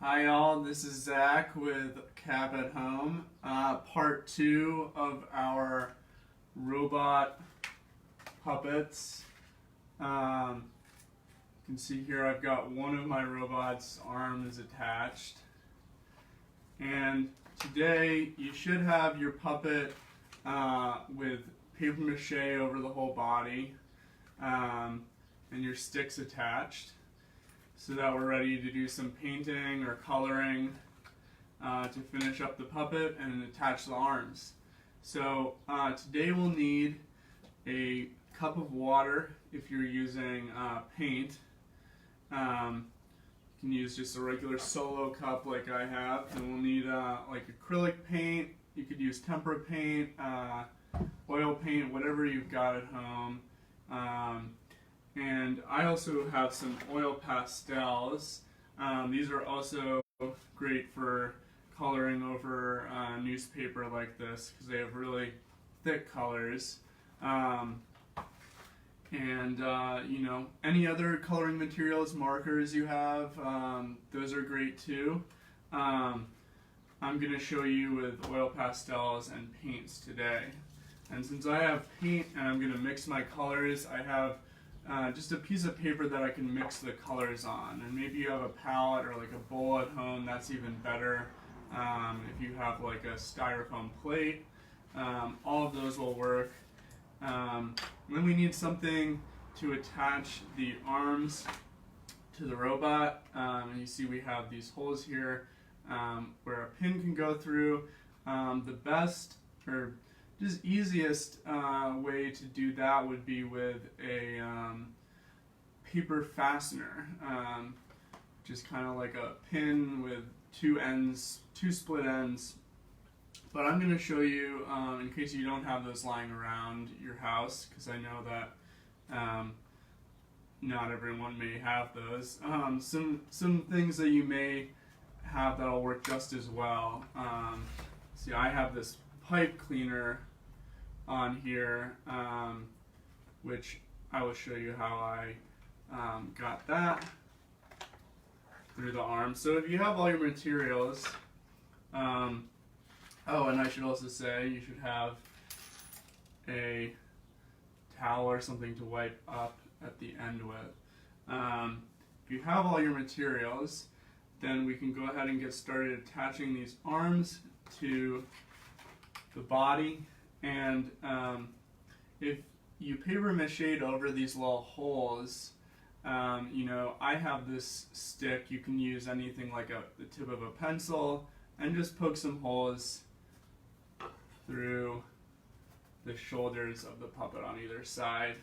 Hi all, this is Zach with Cap at Home, part 2 of our robot puppets. You can see here I've got one of my robot's arms attached, and today you should have your puppet with paper mache over the whole body and your sticks attached, so that we're ready to do some painting or coloring to finish up the puppet and attach the arms. So today we'll need a cup of water if you're using paint. You can use just a regular solo cup like I have. And we'll need like acrylic paint. You could use tempera paint, oil paint, whatever you've got at home. And I also have some oil pastels. These are also great for coloring over newspaper like this because they have really thick colors. You know, any other coloring materials, markers you have, those are great too. I'm going to show you with oil pastels and paints today. And since I have paint and I'm going to mix my colors, I have just a piece of paper that I can mix the colors on. And maybe you have a palette or like a bowl at home, that's even better. If you have like a styrofoam plate, all of those will work. Then we need something to attach the arms to the robot. And you see we have these holes here where a pin can go through. The best or just easiest way to do that would be with a paper fastener, just kind of like a pin with two split ends. But I'm going to show you, in case you don't have those lying around your house, because I know that not everyone may have those. Some things that you may have that'll work just as well. See, I have this pipe cleaner on here, which I will show you how I got that through the arm. So if you have all your materials, oh, and I should also say you should have a towel or something to wipe up at the end with. If you have all your materials, then we can go ahead and get started attaching these arms to the body. And if you paper mache over these little holes, you know, I have this stick. You can use anything like the tip of a pencil and just poke some holes through the shoulders of the puppet on either side.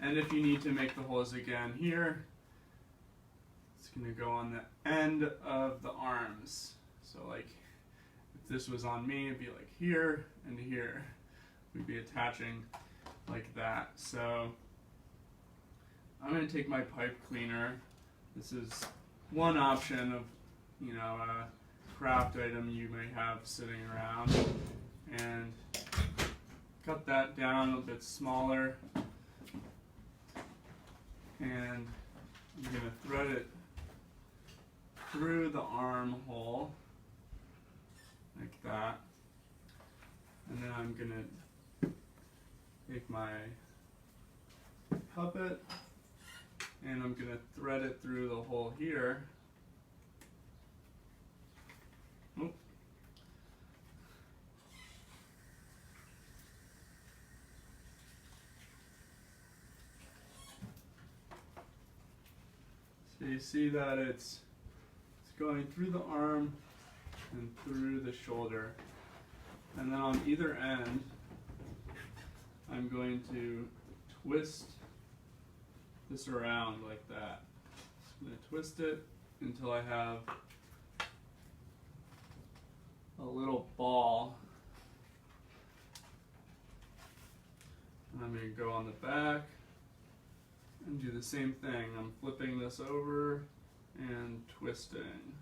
And if you need to make the holes again here, it's going to go on the end of the arms. So like if this was on me, it'd be like here and here. We'd be attaching like that. So I'm going to take my pipe cleaner. This is one option of, you know, a craft item you may have sitting around, and cut that down a bit smaller. And I'm going to thread it through the armhole like that. And then I'm going to take my puppet and I'm going to thread it through the hole here. Oh. So you see that it's going through the arm and through the shoulder. And then on either end, I'm going to twist this around like that. I'm going to twist it until I have a little ball. And I'm going to go on the back and do the same thing. I'm flipping this over and twisting.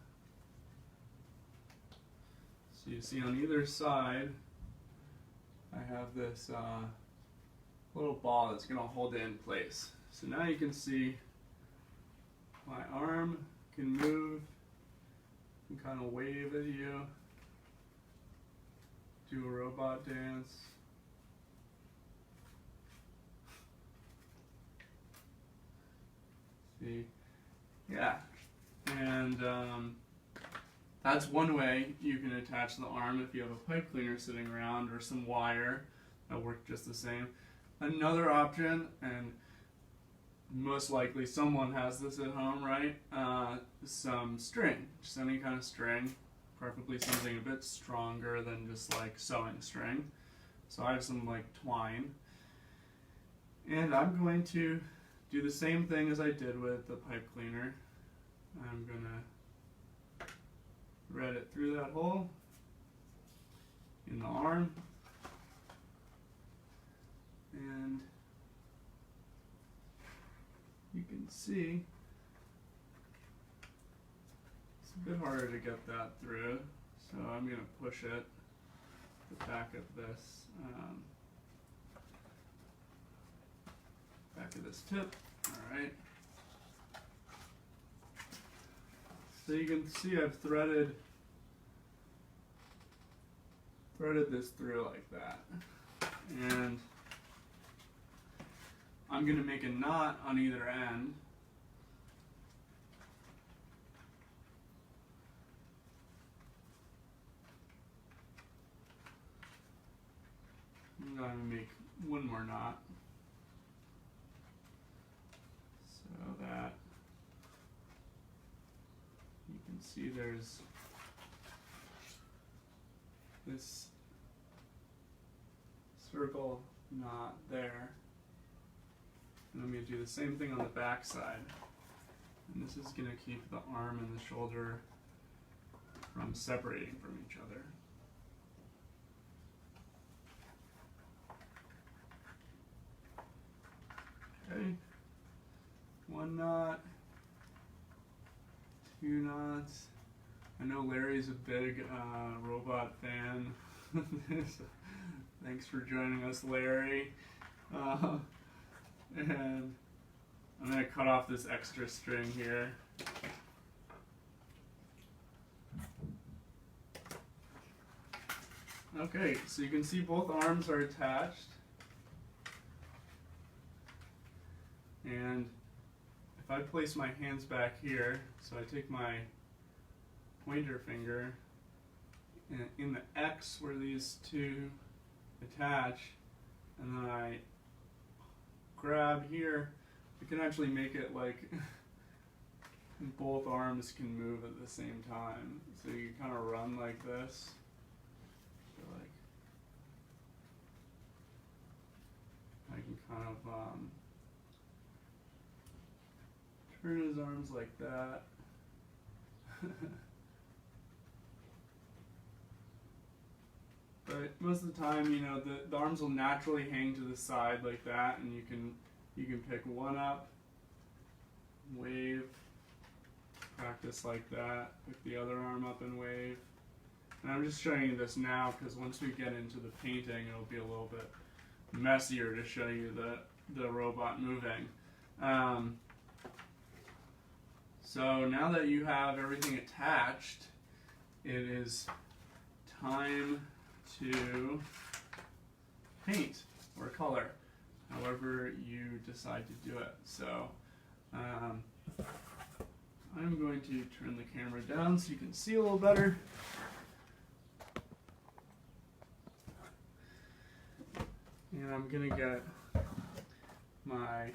So you see on either side, I have this little ball that's going to hold it in place. So now you can see my arm can move kind of wave at you, do a robot dance. See, yeah, and that's one way you can attach the arm if you have a pipe cleaner sitting around or some wire. That work just the same. Another option, and most likely someone has this at home, right? Some string, just any kind of string, preferably something a bit stronger than just like sewing string. So I have some like twine, and I'm going to do the same thing as I did with the pipe cleaner. I'm gonna thread it through that hole in the arm, and you can see it's a bit harder to get that through, so I'm going to push it the back of this tip. Alright, so you can see I've threaded this through like that, and I'm going to make a knot on either end. I'm going to make one more knot so that you can see there's this circle knot there. And I'm going to do the same thing on the back side. And this is going to keep the arm and the shoulder from separating from each other. Okay, one knot, two knots. I know Larry's a big robot fan. Thanks for joining us, Larry. And I'm going to cut off this extra string here. Okay, so you can see both arms are attached. And if I place my hands back here, so I take my pointer finger and in the X where these two attach, and then I grab here, we can actually make it like both arms can move at the same time. So you kind of run like this. So like I can kind of turn his arms like that. But most of the time, you know, the arms will naturally hang to the side like that, and you can pick one up, wave, practice like that, pick the other arm up and wave. And I'm just showing you this now because once we get into the painting, it'll be a little bit messier to show you the robot moving. So now that you have everything attached, it is time to paint or color, however you decide to do it. So I'm going to turn the camera down so you can see a little better. And I'm going to get my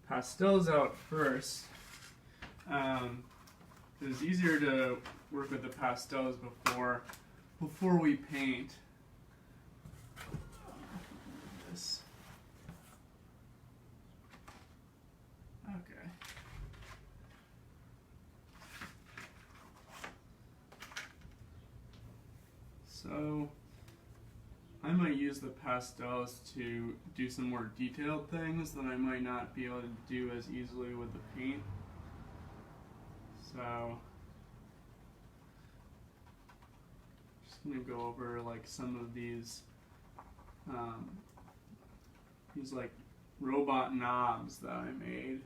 pastels out first. It's easier to work with the pastels before we paint. This. Okay. So I might use the pastels to do some more detailed things that I might not be able to do as easily with the paint. So just gonna go over like some of these like robot knobs that I made.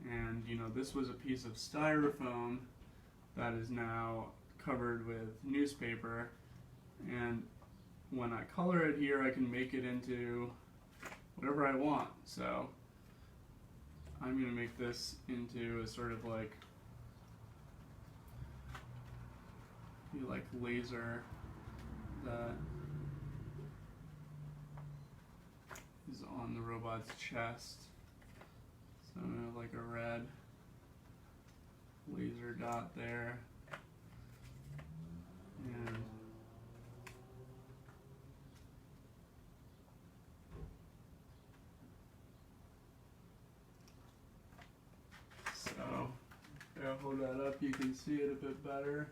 And this was a piece of styrofoam that is now covered with newspaper, and when I color it here I can make it into whatever I want. So I'm going to make this into a sort of like laser that is on the robot's chest. So I'm going to have like a red laser dot there. And so if I hold that up, you can see it a bit better.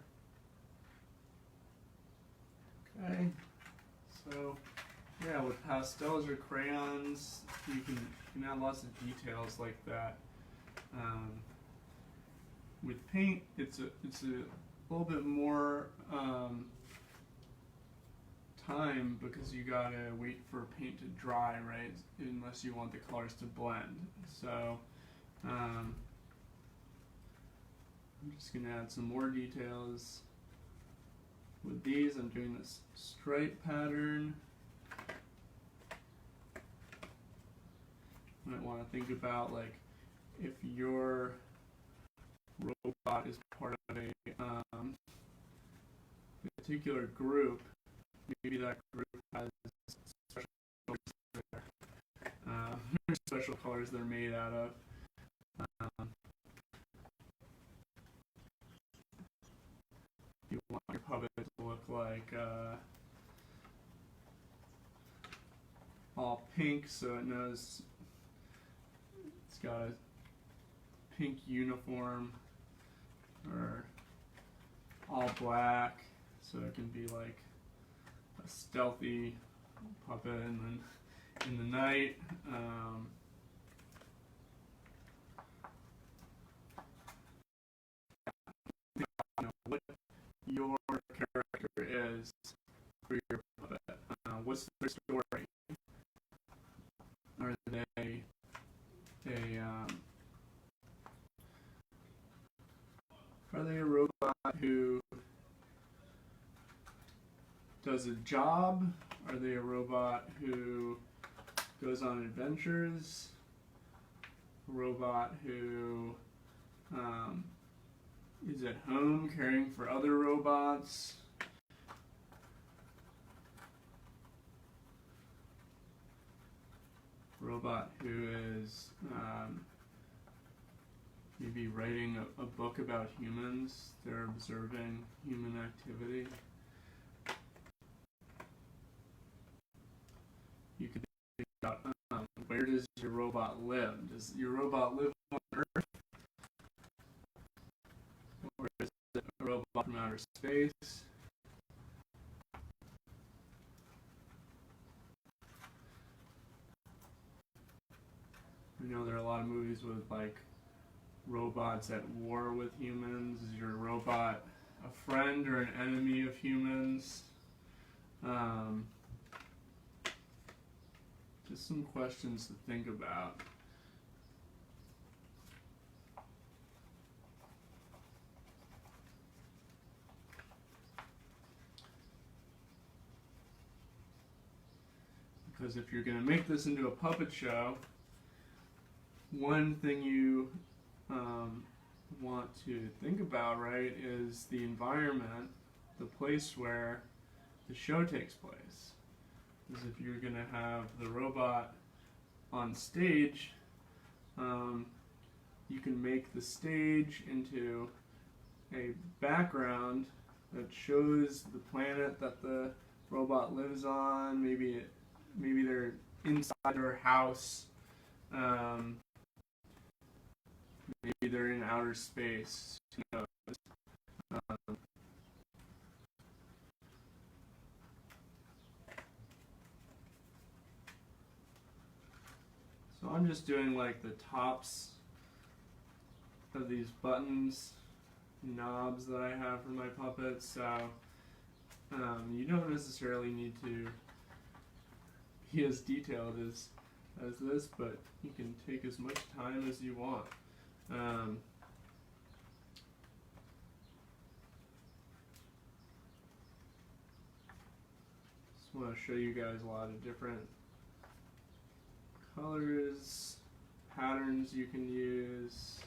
Okay, so yeah, with pastels or crayons, you can add lots of details like that. With paint, it's a little bit more time, because you gotta wait for paint to dry, right? Unless you want the colors to blend. So I'm just gonna add some more details. With these, I'm doing this stripe pattern. You might want to think about, like, if your robot is part of a particular group, maybe that group has special colors special colors they're made out of. You want your puppet to look like all pink, so it knows it's got a pink uniform, or all black, so it can be like a stealthy puppet, and then in the night, what your character is for your puppet. What's their story? Are they a robot who does a job? Are they a robot who goes on adventures? A robot who is at home caring for other robots? Robot who is maybe writing a book about humans. They're observing human activity. You could think about where does your robot live? Does your robot live on Earth? Or is it a robot from outer space? You know, there are a lot of movies with like robots at war with humans. Is your robot a friend or an enemy of humans? Just some questions to think about. Because if you're going to make this into a puppet show, one thing you want to think about, right, is the environment, the place where the show takes place. Because if you're going to have the robot on stage, you can make the stage into a background that shows the planet that the robot lives on. Maybe they're inside their house. Maybe they're in outer space. Who knows? So I'm just doing like the tops of these buttons, knobs that I have for my puppets. So you don't necessarily need to be as detailed as this, but you can take as much time as you want. Um, just want to show you guys a lot of different colors, patterns you can use.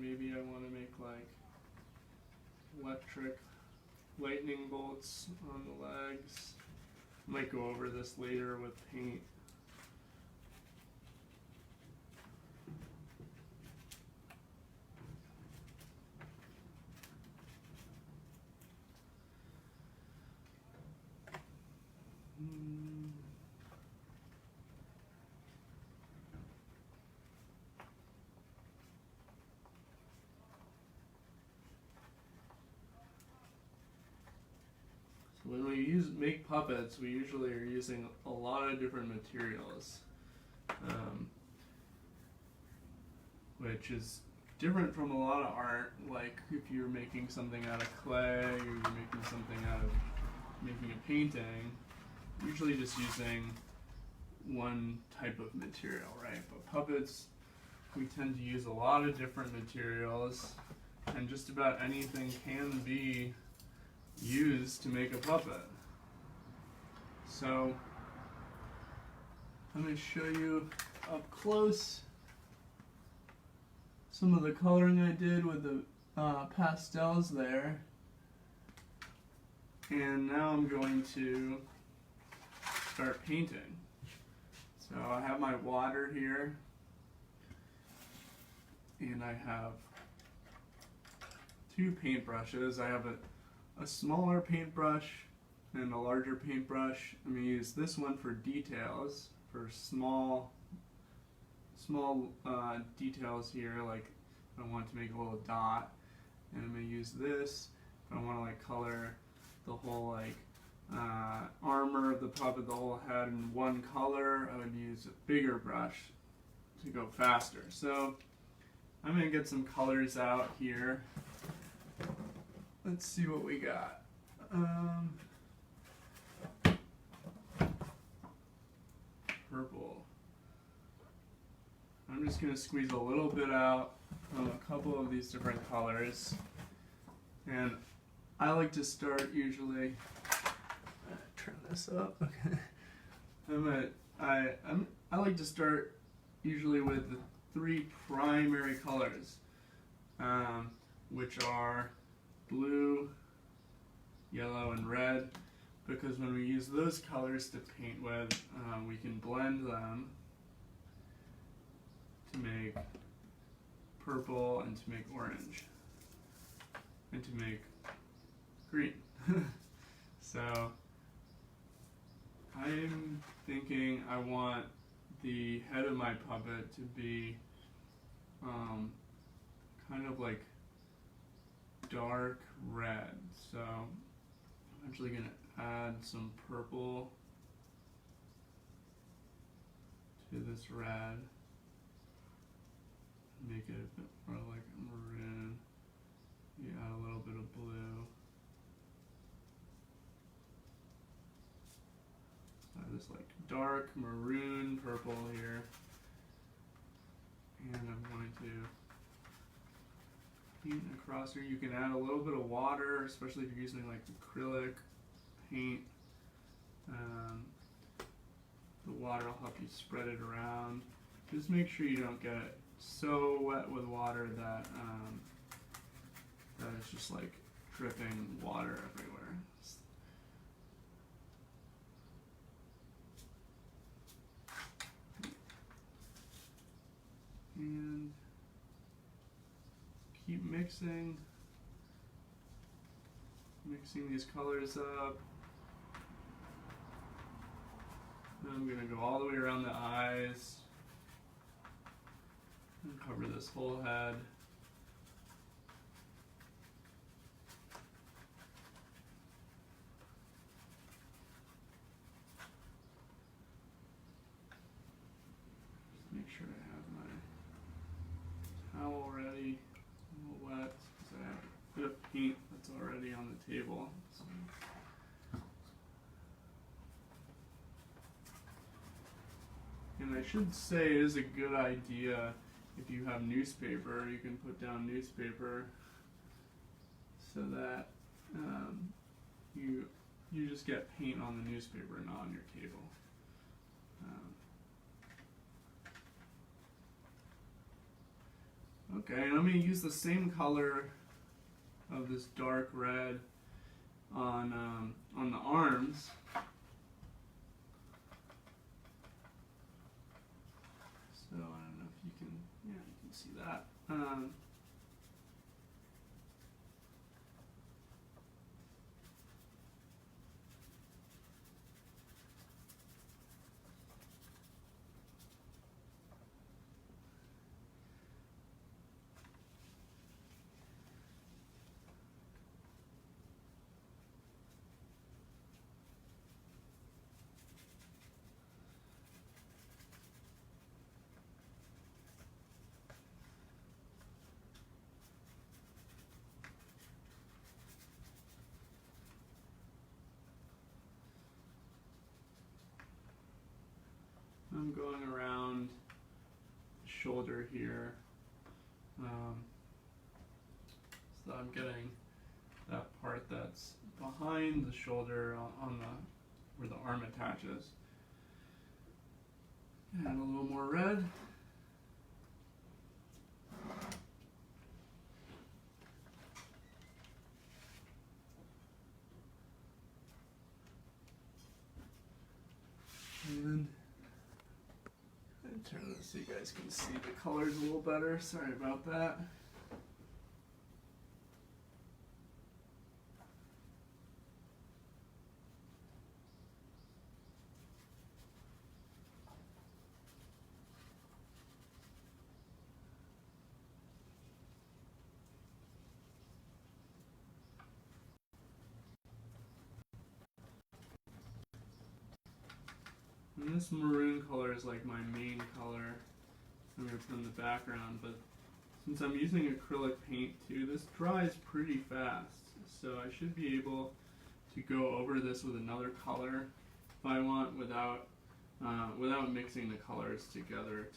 Maybe I want to make like electric lightning bolts on the legs. Might go over this later with paint. When we make puppets, we usually are using a lot of different materials, which is different from a lot of art. Like if you're making something out of clay, or you're making something out of making a painting, usually just using one type of material, right? But puppets, we tend to use a lot of different materials, and just about anything can be used to make a puppet. So I'm going to show you up close some of the coloring I did with the pastels there. And now I'm going to start painting. So I have my water here, and I have two paintbrushes. I have a smaller paintbrush and a larger paintbrush. I'm going to use this one for details, for small details here, like if I want to make a little dot. And I'm going to use this if I want to like color the whole like armor of the puppet, the whole head in one color. I would use a bigger brush to go faster. So I'm going to get some colors out here. Let's see what we got. Purple. I'm just going to squeeze a little bit out of a couple of these different colors. And I like to start usually, turn this up, okay. I like to start usually with the three primary colors, which are blue, yellow, and red, because when we use those colors to paint with, we can blend them to make purple and to make orange and to make green. So I'm thinking I want the head of my puppet to be kind of like dark red. So I'm actually going to add some purple to this red, make it a bit more like maroon. You add a little bit of blue. So I have this like dark maroon purple here, and I'm going to paint across here. You can add a little bit of water, especially if you're using like acrylic paint. The water will help you spread it around. Just make sure you don't get it so wet with water that that it's just like dripping water everywhere. And keep mixing these colors up. Then I'm going to go all the way around the eyes and cover this whole head. Just make sure I have my towel ready. bit of paint that's already on the table. So. And I should say it is a good idea if you have newspaper, you can put down newspaper so that you just get paint on the newspaper, not on your table. Okay, and I'm going to use the same color of this dark red on the arms. So I don't know if you can, yeah, you can see that. I'm going around the shoulder here, so I'm getting that part that's behind the shoulder on the where the arm attaches. Add a little more red. And turn this so you guys can see the colors a little better. Sorry about that. And this maroon color is like my main color I'm going to put in the background, but since I'm using acrylic paint too, this dries pretty fast. So I should be able to go over this with another color if I want without mixing the colors together,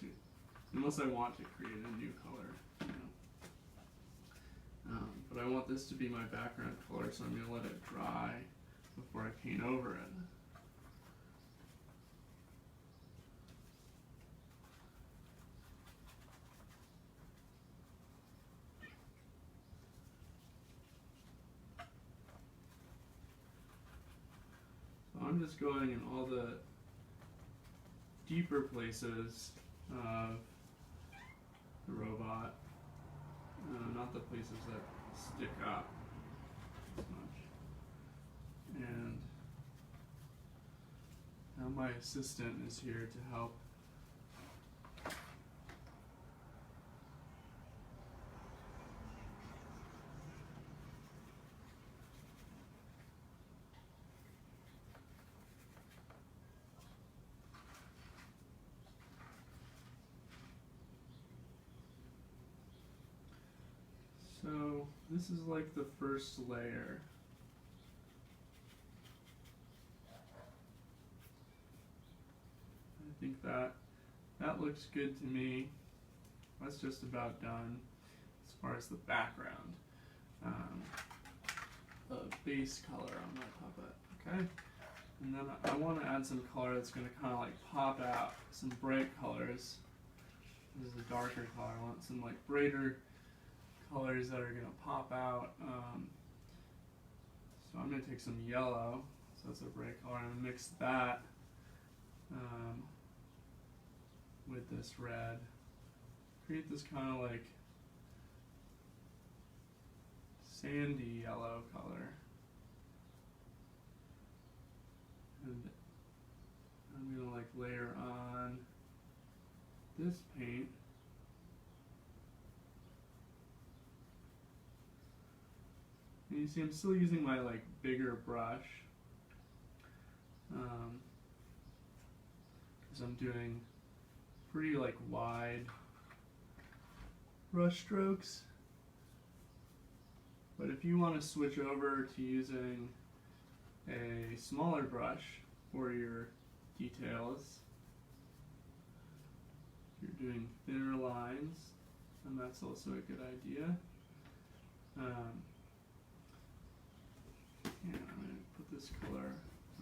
unless I want to create a new color. You know. But I want this to be my background color, so I'm going to let it dry before I paint over it. I'm just going in all the deeper places of the robot, not the places that stick up as much. And now my assistant is here to help. So this is like the first layer. I think that looks good to me. That's just about done as far as the background. The base color on my puppet, okay? And then I want to add some color that's going to kind of like pop out, some bright colors. This is a darker color. I want some like brighter colors that are going to pop out. So I'm going to take some yellow, so that's a bright color, and mix that with this red. Create this kind of like sandy yellow color. And I'm going to like layer on this paint. And you see I'm still using my like bigger brush because I'm doing pretty like wide brush strokes. But if you want to switch over to using a smaller brush for your details, if you're doing thinner lines, then that's also a good idea. Yeah, I'm going to put this color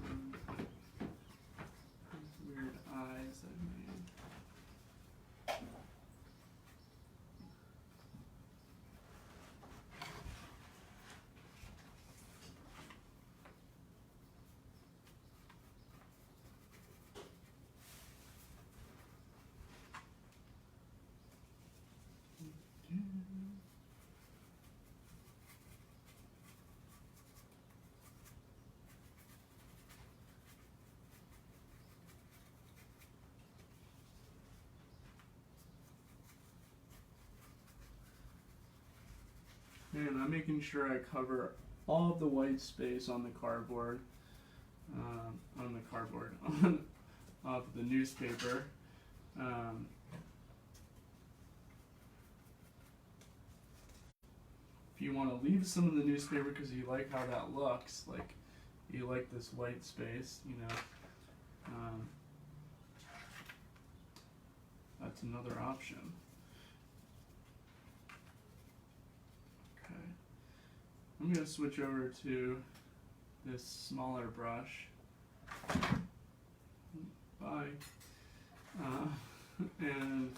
on these weird eyes I've made. And I'm making sure I cover all of the white space on the cardboard, of the newspaper. If you want to leave some of the newspaper because you like how that looks, like you like this white space, you know, that's another option. Okay, I'm going to switch over to this smaller brush. Bye. And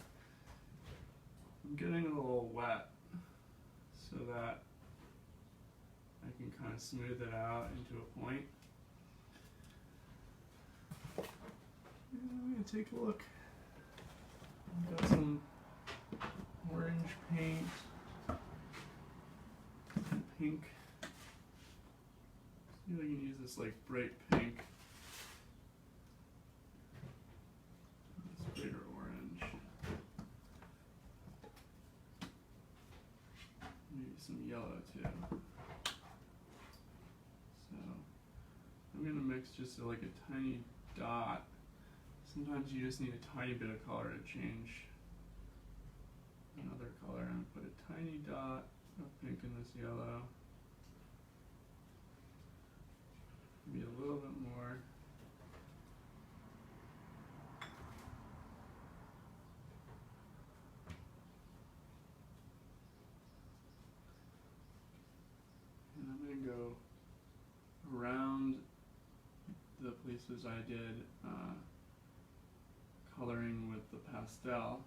I'm getting a little wet so that I can kind of smooth it out into a point. And I'm going to take a look. I've got some orange paint and pink. See if I can use this like bright pink. This brighter orange. Maybe some yellow too. So I'm going to mix just like a tiny dot. Sometimes you just need a tiny bit of color to change another color. I'm going to put a tiny dot of pink in this yellow. Maybe a little bit more. And I'm going to go around the places I did coloring with the pastel.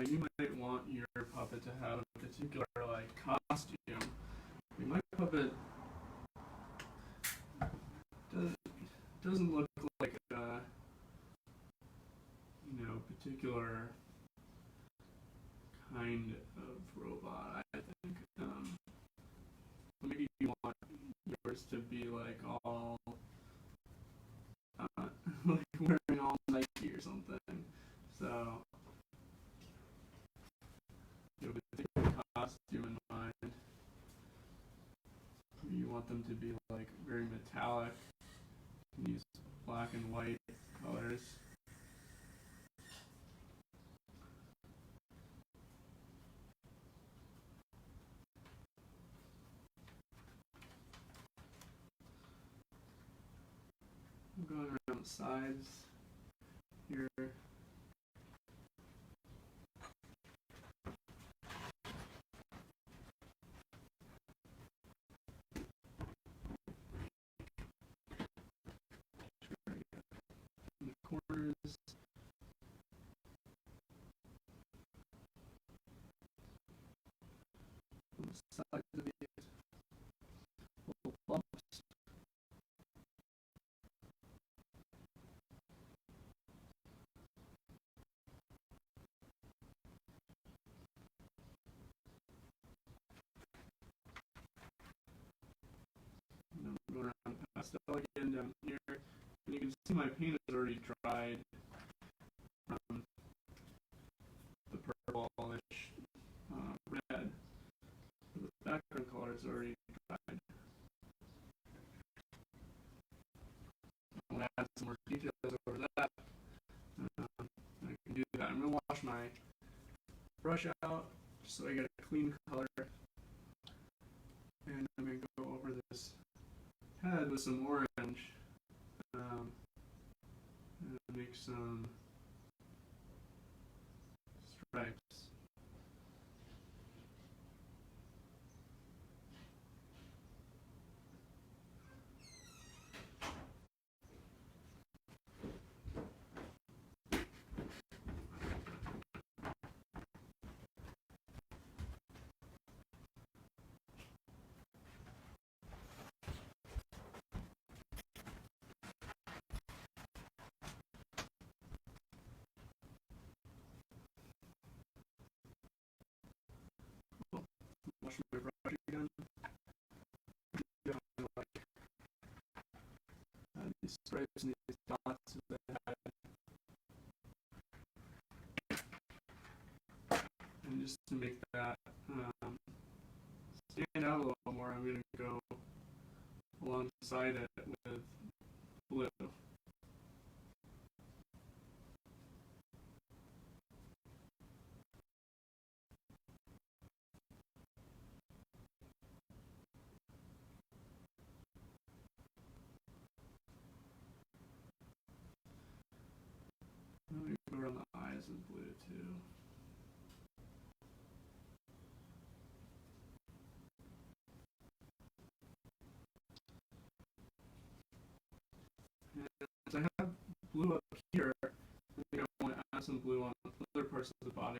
You might want your puppet to have a particular like costume. I mean, my puppet doesn't look like a particular kind of robot. I think maybe you want yours to be like all like wearing all Nike or something. So you have a particular costume in mind. You want them to be like very metallic. You can use black and white colors. I'm going around the sides here. again down here, and you can see my paint is already dried from the purplish red. The background color is already dried. I want to add some more details over that. I can do that. I'm going to wash my brush out just so I get a clean color. And I'm going to go over this head with some orange and make some stripes. Wash my brush again. These stripes and these dots of the head. And just to make that stand out a little more, I'm going to go alongside it with blue. Let me go around the eyes with blue too. And I have blue up here. I think I want to add some blue on other parts of the body.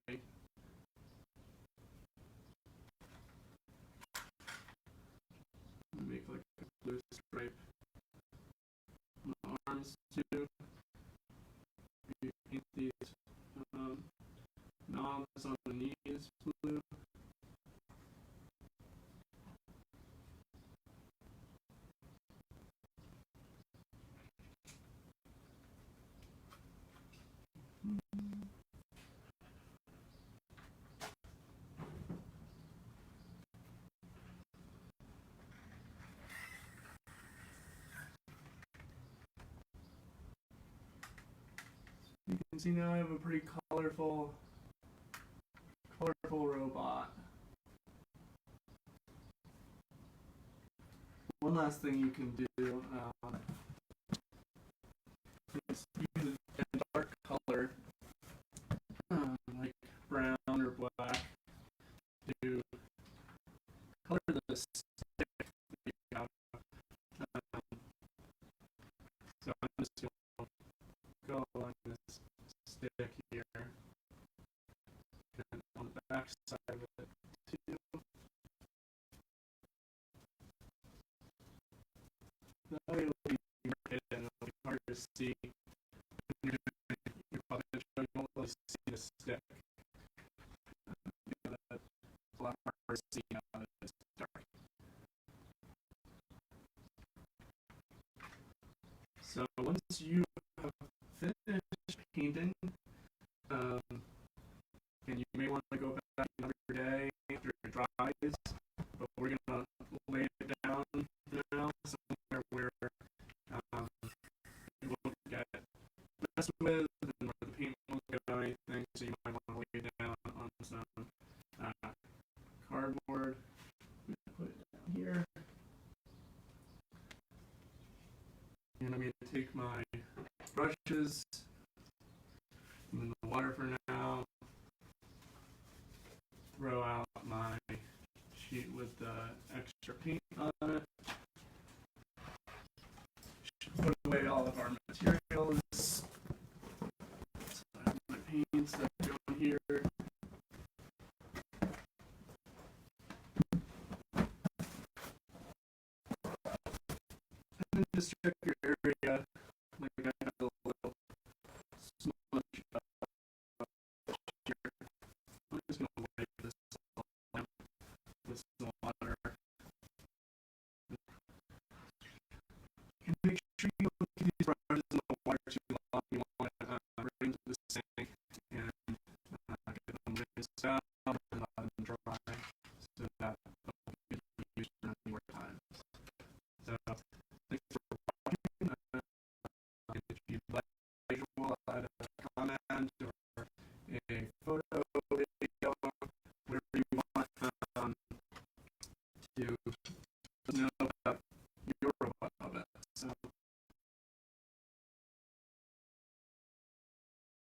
Make like a blue stripe on the arms too. You paint these knobs on the knees blue. You can see now I have a pretty colorful robot. One last thing you can do is use a dark color, like brown or black, to color the stick that you have. So I'm just going to go along this stick here and on the back side of it too. That way it will be marked and it will be hard to see. You're probably you won't really see the stick. That's a lot harder to see now that it's dark. So once you have finished painting, and you may want to go back another day after it dries, but we're going to lay it down now somewhere where it won't get messed with and where the paint won't get on anything, so you might want to lay it down on some cardboard. I'm going to put it down here. And I'm going to take my brushes, I'm in the water for now, throw out my sheet with the extra paint on it, put away all of our materials. So I have my paints that go in here. And then just check your area, like I have a little smudge here. I'm just going to wipe this lamp with some water. And make